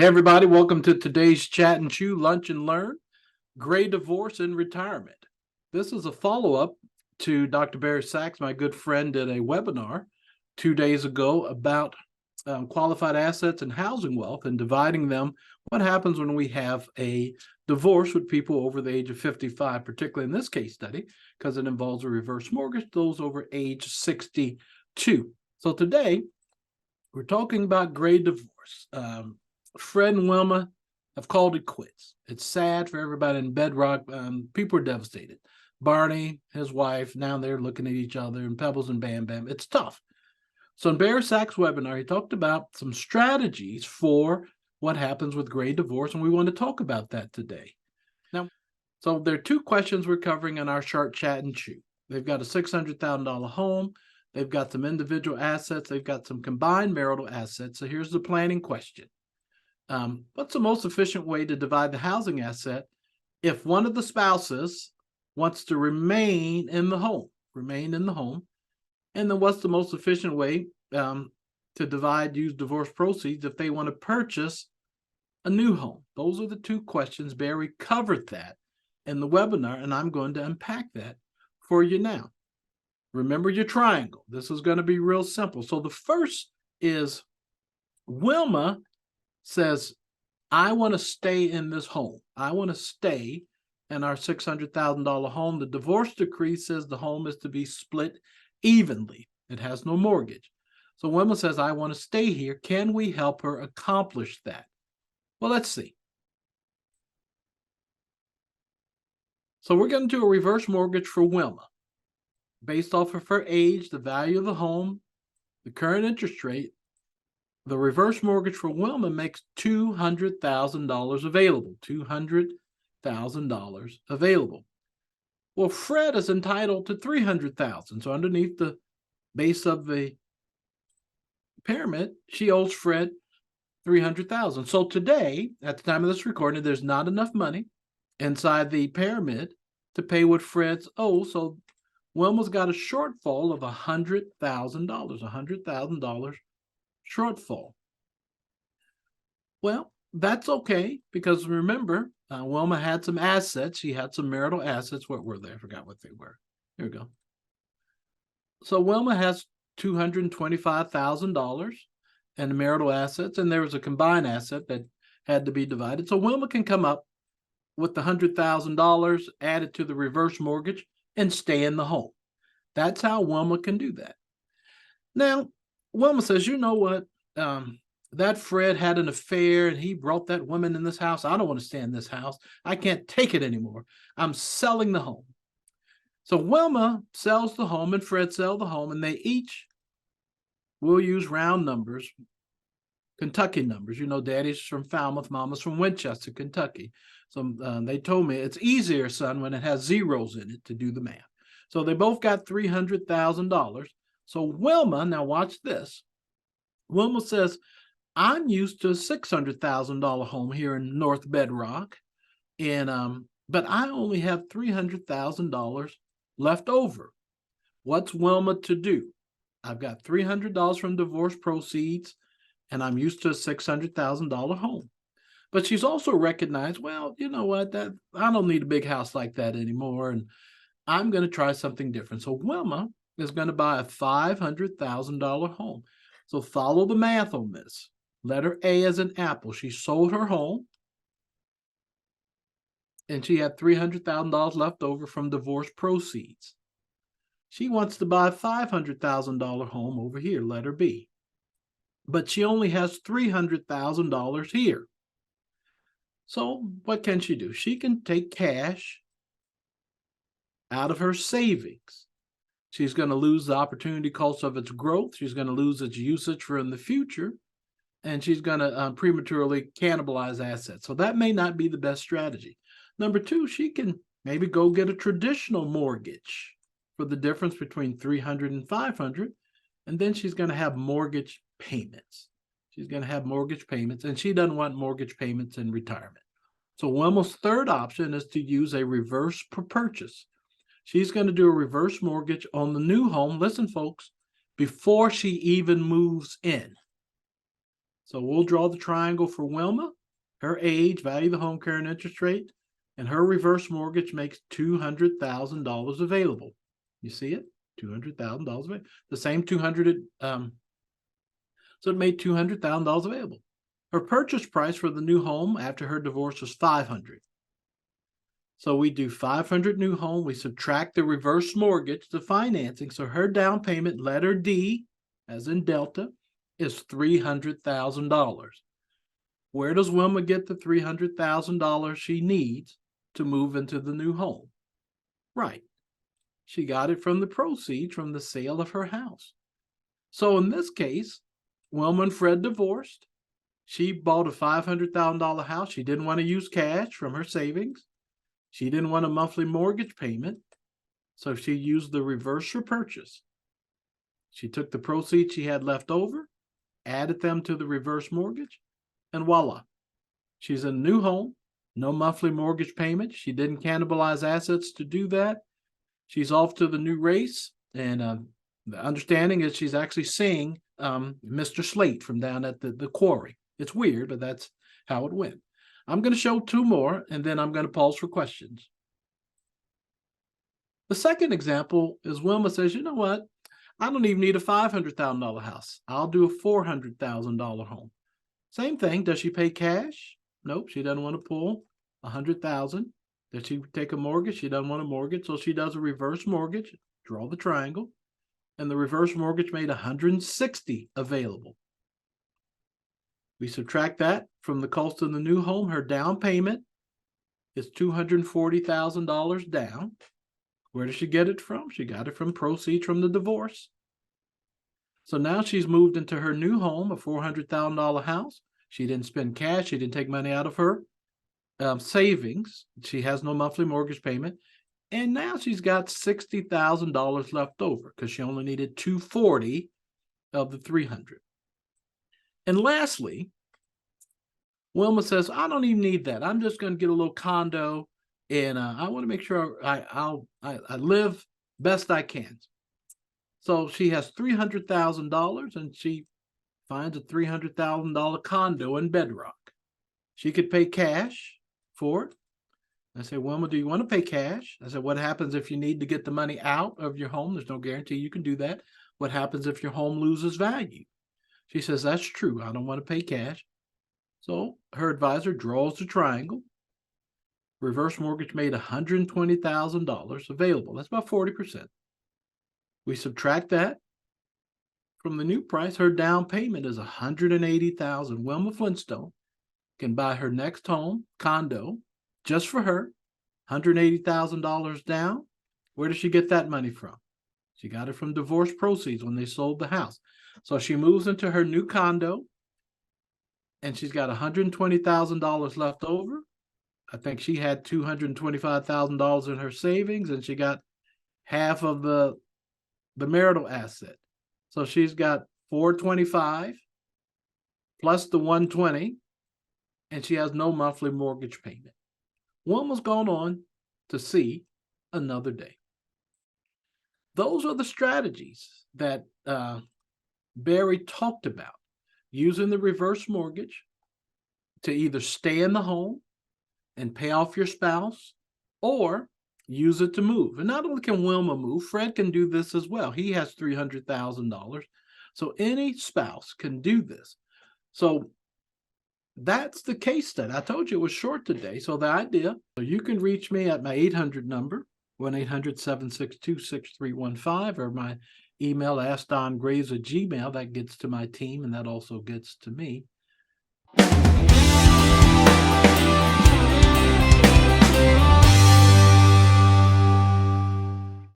Hey, everybody, welcome to today's Chat and Chew Lunch and Learn, Gray Divorce and Retirement. This is a follow-up to Dr. Barry Sachs, my good friend, did a webinar 2 days ago about qualified assets and housing wealth and dividing them. What happens when we have a divorce with people over the age of 55, particularly in this case study, because it involves a reverse mortgage, those over age 62. So today, we're talking about gray divorce. Fred and Wilma have called it quits. It's sad for everybody in Bedrock. People are devastated. Barney, his wife, now they're looking at each other, and Pebbles and Bam Bam. It's tough. So in Barry Sachs' webinar, he talked about some strategies for what happens with gray divorce, and we want to talk about that today. Now, so there are two questions we're covering in our short Chat and Chew. They've got a $600,000 home. They've got some individual assets. They've got some combined marital assets. So here's the planning question. What's the most efficient way to divide the housing asset if one of the spouses wants to remain in the home? And then what's the most efficient way to use divorce proceeds if they want to purchase a new home? Those are the two questions. Barry covered that in the webinar, and I'm going to unpack that for you now. Remember your triangle. This is going to be real simple. So the first is Wilma says, I want to stay in this home. I want to stay in our $600,000 home. The divorce decree says the home is to be split evenly. It has no mortgage. So Wilma says, I want to stay here. Can we help her accomplish that? Well, let's see. So we're going to do a reverse mortgage for Wilma. Based off of her age, the value of the home, the current interest rate, the reverse mortgage for Wilma makes $200,000 available. $200,000 available. Well, Fred is entitled to $300,000. So underneath the base of the pyramid, she owes Fred $300,000. So today, at the time of this recording, there's not enough money inside the pyramid to pay what Fred's owes. So Wilma's got a shortfall of $100,000. $100,000 shortfall. Well, that's okay, because remember, Wilma had some assets. She had some marital assets. What were they? I forgot what they were. Here we go. So Wilma has $225,000 in marital assets, and there was a combined asset that had to be divided. So Wilma can come up with the $100,000 added to the reverse mortgage and stay in the home. That's how Wilma can do that. Now, Wilma says, you know what? That Fred had an affair and he brought that woman in this house. I don't want to stay in this house. I can't take it anymore. I'm selling the home. So Wilma sells the home and Fred sells the home, and they each will use round numbers, Kentucky numbers. You know, Daddy's from Falmouth, Mama's from Winchester, Kentucky. So they told me it's easier, son, when it has zeros in it to do the math. So they both got $300,000. So Wilma, now watch this. Wilma says, I'm used to a $600,000 home here in North Bedrock, and but I only have $300,000 left over. What's Wilma to do? I've got $300 from divorce proceeds, and I'm used to a $600,000 home. But she's also recognized, well, you know what, that I don't need a big house like that anymore, and I'm going to try something different. So Wilma is going to buy a $500,000 home. So follow the math on this. Letter A as an apple. She sold her home, and she had $300,000 left over from divorce proceeds. She wants to buy a $500,000 home over here, letter B. But she only has $300,000 here. So what can she do? She can take cash out of her savings. She's going to lose the opportunity cost of its growth. She's going to lose its usage for in the future. And she's going to prematurely cannibalize assets. So that may not be the best strategy. Number two, she can maybe go get a traditional mortgage for the difference between $300,000 and $500,000. And then she's going to have mortgage payments. She's going to have mortgage payments, and she doesn't want mortgage payments in retirement. So Wilma's third option is to use a reverse purchase. She's going to do a reverse mortgage on the new home. Listen, folks, before she even moves in. So we'll draw the triangle for Wilma, her age, value of the home, current interest rate, and her reverse mortgage makes $200,000 available. You see it? $200,000 available. The same 200, so it made $200,000 available. Her purchase price for the new home after her divorce was $500,000. So we do $500,000 new home. We subtract the reverse mortgage, the financing. So her down payment, letter D, as in Delta, is $300,000. Where does Wilma get the $300,000 she needs to move into the new home? Right. She got it from the proceeds from the sale of her house. So in this case, Wilma and Fred divorced. She bought a $500,000 house. She didn't want to use cash from her savings. She didn't want a monthly mortgage payment, so she used the reverse repurchase. She took the proceeds she had left over, added them to the reverse mortgage, and voila. She's in a new home, no monthly mortgage payment. She didn't cannibalize assets to do that. She's off to the new race, and the understanding is she's actually seeing Mr. Slate from down at the quarry. It's weird, but that's how it went. I'm going to show two more, and then I'm going to pause for questions. The second example is Wilma says, you know what? I don't even need a $500,000 house. I'll do a $400,000 home. Same thing. Does she pay cash? Nope. She doesn't want to pull $100,000. Does she take a mortgage? She doesn't want a mortgage. So she does a reverse mortgage. Draw the triangle. And the reverse mortgage made $160,000 available. We subtract that from the cost of the new home. Her down payment is $240,000 down. Where did she get it from? She got it from proceeds from the divorce. So now she's moved into her new home, a $400,000 house. She didn't spend cash. She didn't take money out of her savings. She has no monthly mortgage payment. And now she's got $60,000 left over because she only needed $240,000 of the $300,000. And lastly, Wilma says, I don't even need that. I'm just going to get a little condo, and I want to make sure I live best I can. So she has $300,000, and she finds a $300,000 condo in Bedrock. She could pay cash for it. I said, Wilma, do you want to pay cash? I said, what happens if you need to get the money out of your home? There's no guarantee you can do that. What happens if your home loses value? She says, that's true. I don't want to pay cash. So her advisor draws the triangle. Reverse mortgage made $120,000 available. That's about 40%. We subtract that from the new price. Her down payment is $180,000. Wilma Flintstone can buy her next home, condo, just for her, $180,000 down. Where does she get that money from? She got it from divorce proceeds when they sold the house. So she moves into her new condo, and she's got $120,000 left over. I think she had $225,000 in her savings, and she got half of the marital asset. So she's got $425,000 plus the $120,000, and she has no monthly mortgage payment. Wilma's gone on to see another day. Those are the strategies that Barry talked about, using the reverse mortgage to either stay in the home and pay off your spouse, or use it to move. And not only can Wilma move, Fred can do this as well. He has $300,000. So any spouse can do this. So that's the case study. I told you it was short today. So the idea, so you can reach me at my 800 number, 1-800-762-6315, or my email, askdongraves@gmail. That gets to my team, and that also gets to me.